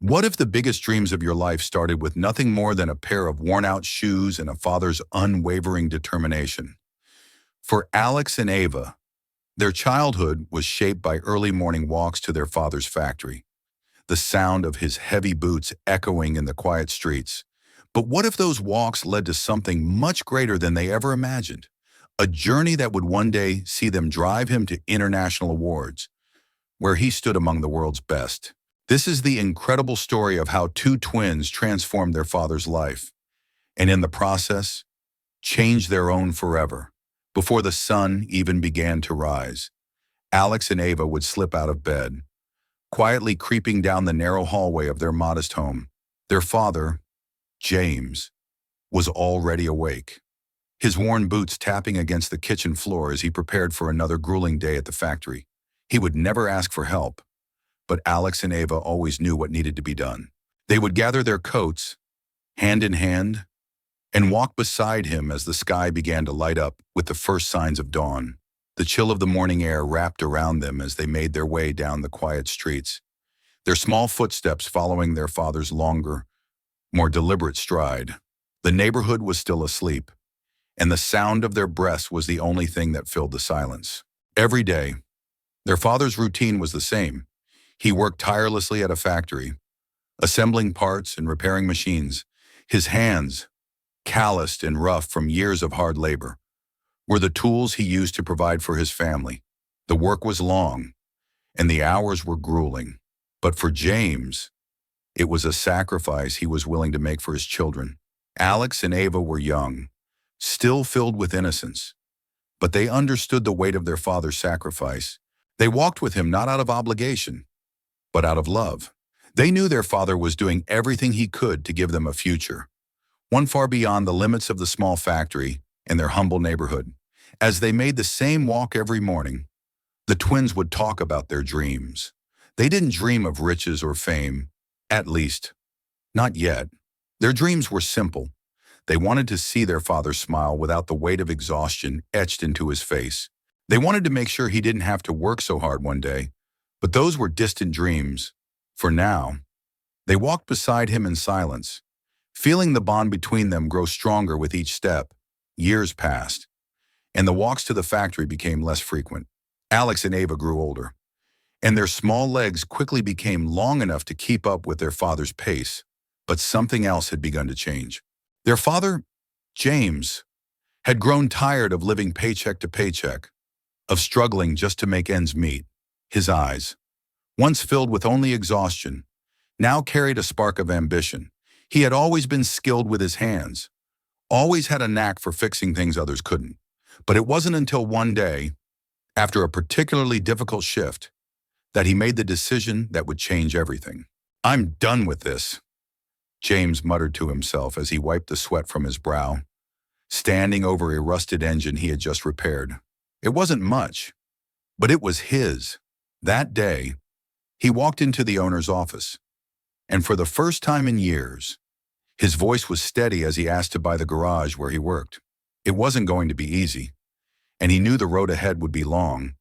What if the biggest dreams of your life started with nothing more than a pair of worn-out shoes and a father's unwavering determination? For Alex and Ava, their childhood was shaped by early morning walks to their father's factory, the sound of his heavy boots echoing in the quiet streets. But what if those walks led to something much greater than they ever imagined? A journey that would one day see them drive him to international awards, where he stood among the world's best. This is the incredible story of how two twins transformed their father's life, and in the process, changed their own forever. Before the sun even began to rise, Alex and Ava would slip out of bed, quietly creeping down the narrow hallway of their modest home. Their father, James, was already awake, his worn boots tapping against the kitchen floor as he prepared for another grueling day at the factory. He would never ask for help, but Alex and Ava always knew what needed to be done. They would gather their coats, hand in hand, and walk beside him as the sky began to light up with the first signs of dawn. The chill of the morning air wrapped around them as they made their way down the quiet streets, their small footsteps following their father's longer, more deliberate stride. The neighborhood was still asleep, and the sound of their breaths was the only thing that filled the silence. Every day, their father's routine was the same. He worked tirelessly at a factory, assembling parts and repairing machines. His hands, calloused and rough from years of hard labor, were the tools he used to provide for his family. The work was long, and the hours were grueling. But for James, it was a sacrifice he was willing to make for his children. Alex and Ava were young, still filled with innocence, but they understood the weight of their father's sacrifice. They walked with him not out of obligation, but out of love. They knew their father was doing everything he could to give them a future, one far beyond the limits of the small factory and their humble neighborhood. As they made the same walk every morning, the twins would talk about their dreams. They didn't dream of riches or fame, at least, not yet. Their dreams were simple. They wanted to see their father smile without the weight of exhaustion etched into his face. They wanted to make sure he didn't have to work so hard one day. But those were distant dreams. For now, they walked beside him in silence, feeling the bond between them grow stronger with each step. Years passed, and the walks to the factory became less frequent. Alex and Ava grew older, and their small legs quickly became long enough to keep up with their father's pace. But something else had begun to change. Their father, James, had grown tired of living paycheck to paycheck, of struggling just to make ends meet. His eyes, once filled with only exhaustion, now carried a spark of ambition. He had always been skilled with his hands, always had a knack for fixing things others couldn't. But it wasn't until one day, after a particularly difficult shift, that he made the decision that would change everything. "I'm done with this," James muttered to himself as he wiped the sweat from his brow, standing over a rusted engine he had just repaired. It wasn't much, but it was his. That day, he walked into the owner's office, and for the first time in years, his voice was steady as he asked to buy the garage where he worked. It wasn't going to be easy, and he knew the road ahead would be long,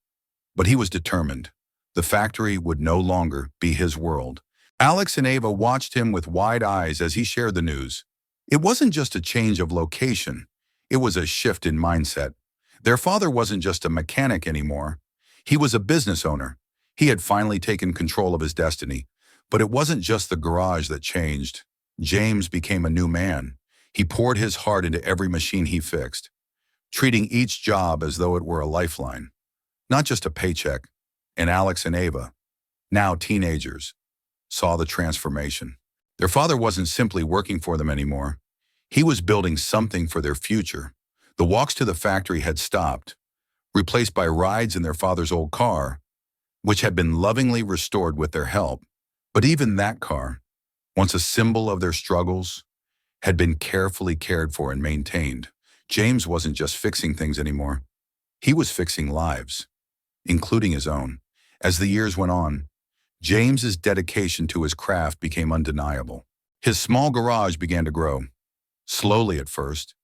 but he was determined. The factory would no longer be his world. Alex and Ava watched him with wide eyes as he shared the news. It wasn't just a change of location, it was a shift in mindset. Their father wasn't just a mechanic anymore. He was a business owner. He had finally taken control of his destiny. But it wasn't just the garage that changed. James became a new man. He poured his heart into every machine he fixed, treating each job as though it were a lifeline, not just a paycheck. And Alex and Ava, now teenagers, saw the transformation. Their father wasn't simply working for them anymore. He was building something for their future. The walks to the factory had stopped, replaced by rides in their father's old car, which had been lovingly restored with their help. But even that car, once a symbol of their struggles, had been carefully cared for and maintained. James wasn't just fixing things anymore. He was fixing lives, including his own. As the years went on, James's dedication to his craft became undeniable. His small garage began to grow, slowly at first,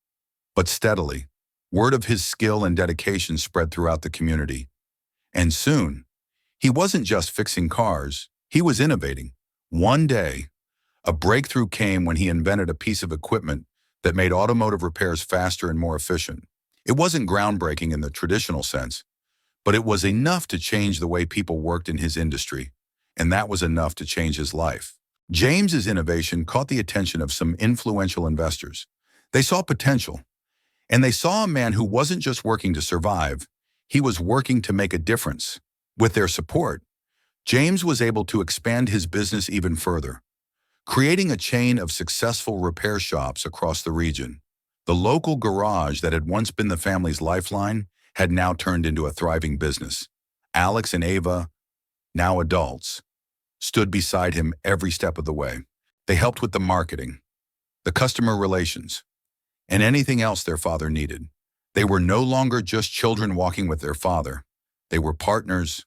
but steadily. Word of his skill and dedication spread throughout the community. And soon, he wasn't just fixing cars, he was innovating. One day, A breakthrough came when he invented a piece of equipment that made automotive repairs faster and more efficient. It wasn't groundbreaking in the traditional sense, but it was enough to change the way people worked in his industry, and that was enough to change his life. James's innovation caught the attention of some influential investors. They saw potential, and they saw a man who wasn't just working to survive, he was working to make a difference. With their support, James was able to expand his business even further, creating a chain of successful repair shops across the region. The local garage that had once been the family's lifeline had now turned into a thriving business. Alex and Ava, now adults, stood beside him every step of the way. They helped with the marketing, the customer relations, and anything else their father needed. They were no longer just children walking with their father. They were partners,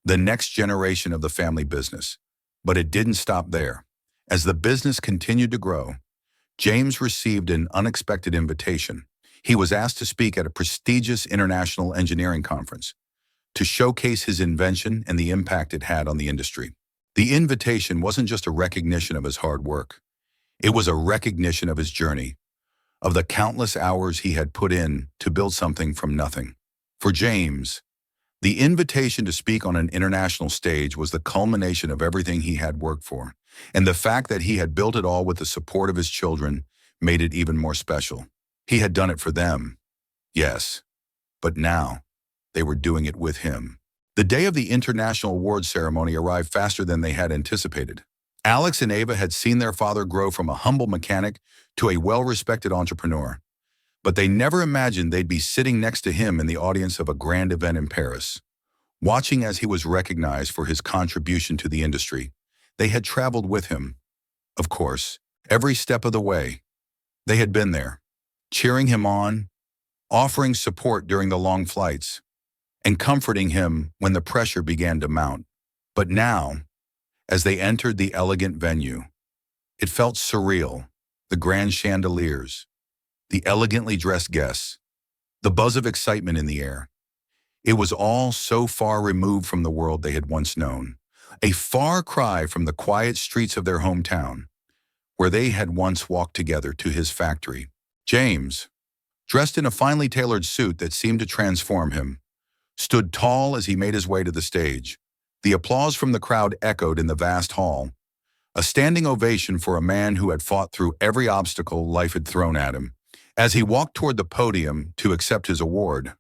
the next generation of the family business. But it didn't stop there. As the business continued to grow, James received an unexpected invitation. He was asked to speak at a prestigious international engineering conference to showcase his invention and the impact it had on the industry. The invitation wasn't just a recognition of his hard work. It was a recognition of his journey, of the countless hours he had put in to build something from nothing. For James, the invitation to speak on an international stage was the culmination of everything he had worked for, and the fact that he had built it all with the support of his children made it even more special. He had done it for them, yes, but now they were doing it with him. The day of the international awards ceremony arrived faster than they had anticipated. Alex and Ava had seen their father grow from a humble mechanic to a well-respected entrepreneur, but they never imagined they'd be sitting next to him in the audience of a grand event in Paris, watching as he was recognized for his contribution to the industry. They had traveled with him, of course, every step of the way. They had been there, cheering him on, offering support during the long flights, and comforting him when the pressure began to mount. But now, as they entered the elegant venue, it felt surreal. The grand chandeliers, the elegantly dressed guests, the buzz of excitement in the air. It was all so far removed from the world they had once known, a far cry from the quiet streets of their hometown, where they had once walked together to his factory. James, dressed in a finely tailored suit that seemed to transform him, stood tall as he made his way to the stage. The applause from the crowd echoed in the vast hall, a standing ovation for a man who had fought through every obstacle life had thrown at him. As he walked toward the podium to accept his award,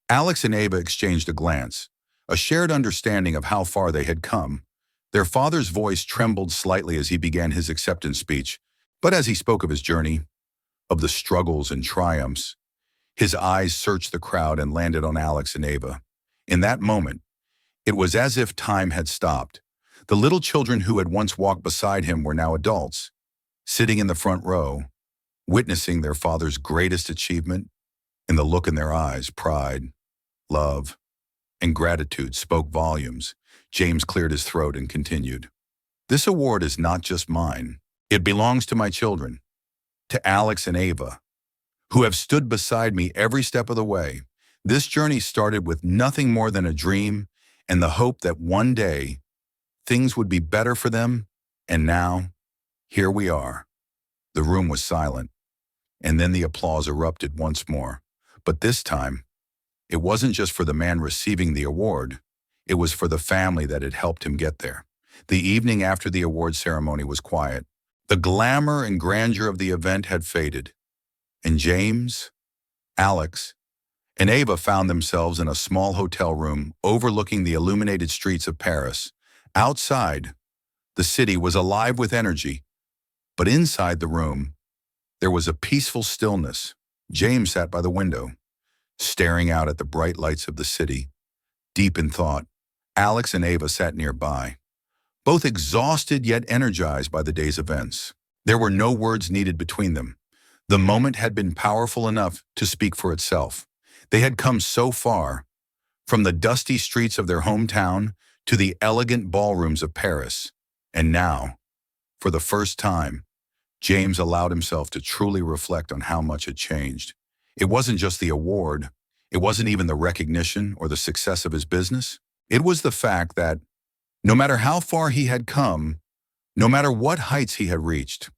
Alex and Ava exchanged a glance, a shared understanding of how far they had come. Their father's voice trembled slightly as he began his acceptance speech, but as he spoke of his journey, of the struggles and triumphs, his eyes searched the crowd and landed on Alex and Ava. In that moment, it was as if time had stopped. The little children who had once walked beside him were now adults, sitting in the front row, witnessing their father's greatest achievement. In the look in their eyes, pride, love, and gratitude spoke volumes. James cleared his throat and continued. This award is not just mine. It belongs to my children, to Alex and Ava, who have stood beside me every step of the way. This journey started with nothing more than a dream and the hope that one day things would be better for them, and now, here we are. The room was silent, and then the applause erupted once more. But this time, it wasn't just for the man receiving the award, it was for the family that had helped him get there. The evening after the award ceremony was quiet. The glamour and grandeur of the event had faded, and James, Alex, and Ava found themselves in a small hotel room overlooking the illuminated streets of Paris. Outside, the city was alive with energy, but inside the room, there was a peaceful stillness. James sat by the window, staring out at the bright lights of the city, deep in thought. Alex and Ava sat nearby, both exhausted yet energized by the day's events. There were no words needed between them. The moment had been powerful enough to speak for itself. They had come so far, from the dusty streets of their hometown to the elegant ballrooms of Paris. And now, for the first time, James allowed himself to truly reflect on how much had changed. It wasn't just the award. It wasn't even the recognition or the success of his business. It was the fact that, no matter how far he had come, No matter what heights he had reached,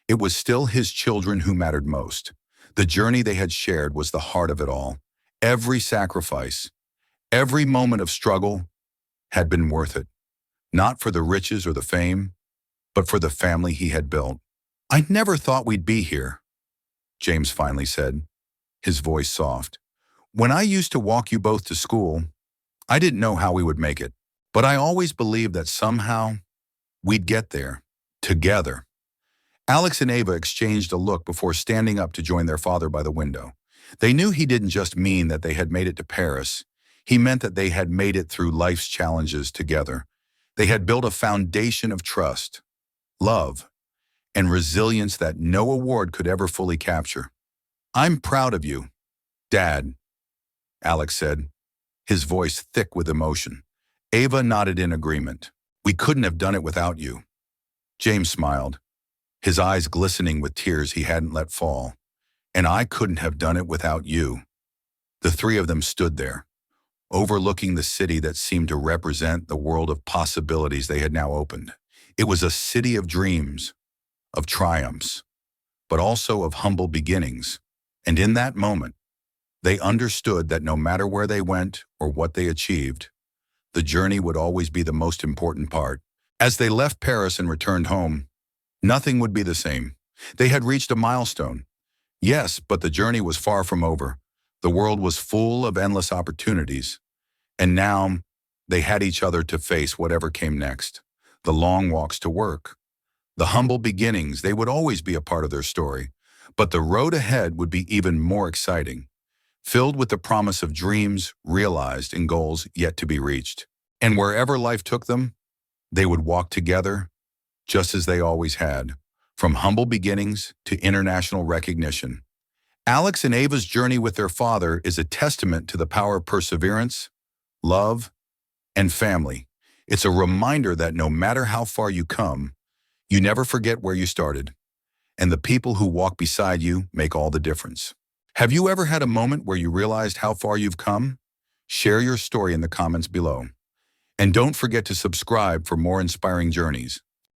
it was still his children who mattered most. The journey they had shared was the heart of it all. Every sacrifice, every moment of struggle had been worth it, not for the riches or the fame, but for the family he had built. "I never thought we'd be here," James finally said, his voice soft. "When I used to walk you both to school, I didn't know how we would make it. But I always believed that somehow we'd get there, together." Alex and Ava exchanged a look before standing up to join their father by the window. They knew he didn't just mean that they had made it to Paris. He meant that they had made it through life's challenges together. They had built a foundation of trust, love, and resilience that no award could ever fully capture. "I'm proud of you, Dad," Alex said, his voice thick with emotion. Ava nodded in agreement. "We couldn't have done it without you." James smiled, his eyes glistening with tears he hadn't let fall. "And I couldn't have done it without you." The three of them stood there, overlooking the city that seemed to represent the world of possibilities they had now opened. It was a city of dreams, of triumphs, but also of humble beginnings. And in that moment, they understood that no matter where they went or what they achieved, the journey would always be the most important part. As they left Paris and returned home, nothing would be the same. They had reached a milestone. Yes, but the journey was far from over. The world was full of endless opportunities. And now, they had each other to face whatever came next. The long walks to work, the humble beginnings, they would always be a part of their story. But the road ahead would be even more exciting, filled with the promise of dreams realized and goals yet to be reached. And wherever life took them, they would walk together, just as they always had, from humble beginnings to international recognition. Alex and Ava's journey with their father is a testament to the power of perseverance, love, and family. It's a reminder that no matter how far you come, you never forget where you started, and the people who walk beside you make all the difference. Have you ever had a moment where you realized how far you've come? Share your story in the comments below. And don't forget to subscribe for more inspiring journeys.